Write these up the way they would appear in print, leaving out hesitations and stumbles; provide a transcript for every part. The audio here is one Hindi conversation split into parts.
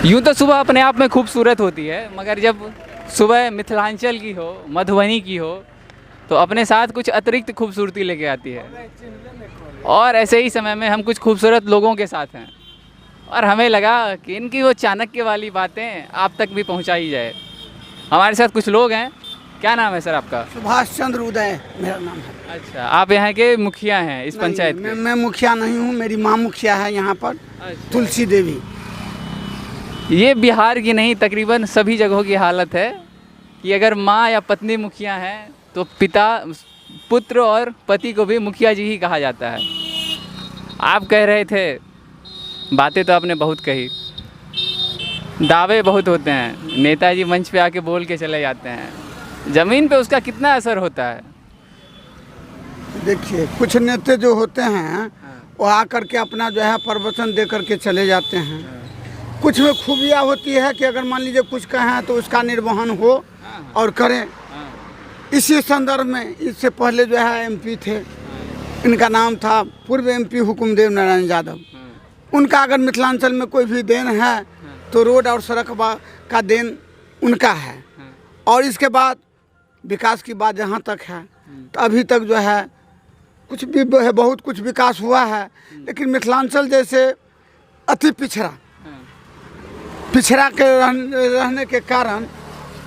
यूँ तो सुबह अपने आप में खूबसूरत होती है, मगर जब सुबह मिथिलांचल की हो, मधुबनी की हो, तो अपने साथ कुछ अतिरिक्त खूबसूरती लेके आती है। और ऐसे ही समय में हम कुछ खूबसूरत लोगों के साथ हैं और हमें लगा कि इनकी वो चाणक्य वाली बातें आप तक भी पहुंचाई जाए। हमारे साथ कुछ लोग हैं। क्या नाम है सर आपका? सुभाष चंद्र उदय मेरा नाम है। अच्छा, आप यहाँ के मुखिया हैं इस पंचायत के? मैं मुखिया नहीं हूँ, मेरी माँ मुखिया है यहाँ पर। अच्छा। तुलसी देवी। ये बिहार की नहीं, तकरीबन सभी जगहों की हालत है कि अगर माँ या पत्नी मुखिया हैं तो पिता, पुत्र और पति को भी मुखिया जी ही कहा जाता है। आप कह रहे थे, बातें तो आपने बहुत कही, दावे बहुत होते हैं, नेताजी मंच पे आके बोल के चले जाते हैं, ज़मीन पे उसका कितना असर होता है? देखिए, कुछ नेता जो होते हैं वो आकर के अपना जो है प्रवचन दे करके चले जाते हैं। कुछ में खूबियाँ होती है कि अगर मान लीजिए कुछ कहें तो उसका निर्वहन हो और करें। इसी संदर्भ में इससे पहले जो है एमपी थे, इनका नाम था पूर्व एमपी हुकुमदेव नारायण यादव। उनका अगर मिथिलांचल में कोई भी देन है तो रोड और सड़क का देन उनका है। और इसके बाद विकास की बात जहाँ तक है तो अभी तक जो है कुछ भी है, बहुत कुछ विकास हुआ है, लेकिन मिथिलांचल जैसे अति पिछड़ा के रहने के कारण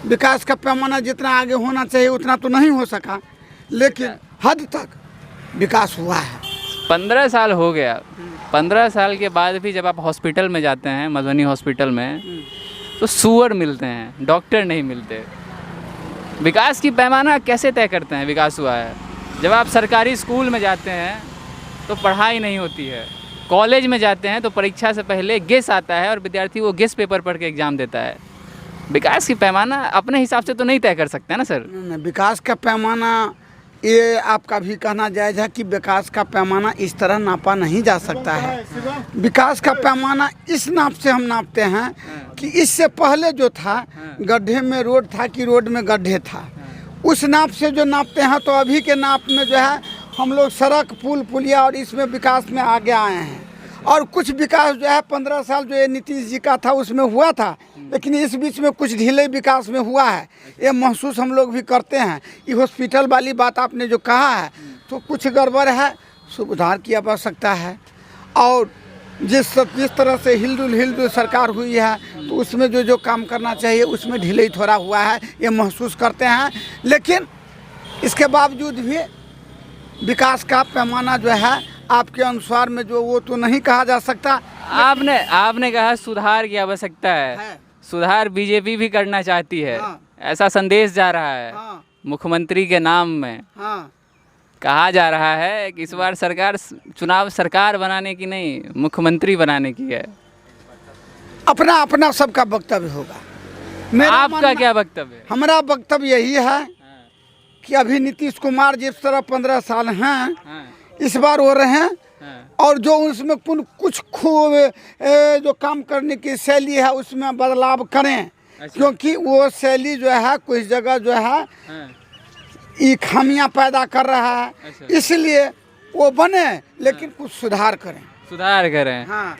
विकास का पैमाना जितना आगे होना चाहिए उतना तो नहीं हो सका, लेकिन हद तक विकास हुआ है। 15 साल हो गया। 15 साल के बाद भी जब आप हॉस्पिटल में जाते हैं, मधुबनी हॉस्पिटल में, तो सूअर मिलते हैं, डॉक्टर नहीं मिलते। विकास की पैमाना कैसे तय करते हैं विकास हुआ है? जब आप सरकारी स्कूल में जाते हैं तो पढ़ाई नहीं होती है, कॉलेज में जाते हैं तो परीक्षा से पहले गेस आता है और विद्यार्थी वो गेस पेपर पढ़ के एग्ज़ाम देता है। विकास की पैमाना अपने हिसाब से तो नहीं तय कर सकते हैं ना सर? नहीं, विकास का पैमाना, ये आपका भी कहना जायज़ है कि विकास का पैमाना इस तरह नापा नहीं जा सकता है। विकास का पैमाना इस नाप से हम नापते हैं कि इससे पहले जो था गड्ढे में रोड था कि रोड में गड्ढे था, उस नाप से जो नापते हैं। तो अभी के नाप में जो है हम लोग सड़क, पुल, पुलिया और इसमें विकास में आगे आए हैं। और कुछ विकास जो है 15 साल जो ये नीतीश जी का था उसमें हुआ था, लेकिन इस बीच में कुछ ढीले विकास में हुआ है, ये महसूस हम लोग भी करते हैं। ये हॉस्पिटल वाली बात आपने जो कहा है तो कुछ गड़बड़ है, सुधार की आवश्यकता है। और जिस तरह से हिलडुल सरकार हुई है तो उसमें जो काम करना चाहिए उसमें ढीले थोड़ा हुआ है, ये महसूस करते हैं। लेकिन इसके बावजूद भी विकास का पैमाना जो है आपके अनुसार में जो वो तो नहीं कहा जा सकता। आपने कहा सुधार की आवश्यकता है। सुधार बीजेपी भी करना चाहती है। ऐसा संदेश जा रहा है मुख्यमंत्री के नाम में। कहा जा रहा है कि इस बार चुनाव सरकार बनाने की नहीं, मुख्यमंत्री बनाने की है। अपना अपना सबका वक्तव्य होगा। आपका क्या वक्तव्य है? हमारा वक्तव्य यही है कि अभी नीतीश कुमार जिस तरह 15 साल हैं इस बार हो रहे हैं, और जो उसमें कुछ जो काम करने की शैली है उसमें बदलाव करें। अच्छा। क्योंकि वो शैली जो है कुछ जगह जो है ये खामियां पैदा कर रहा है। अच्छा। इसलिए वो बने, लेकिन कुछ सुधार करें। हाँ।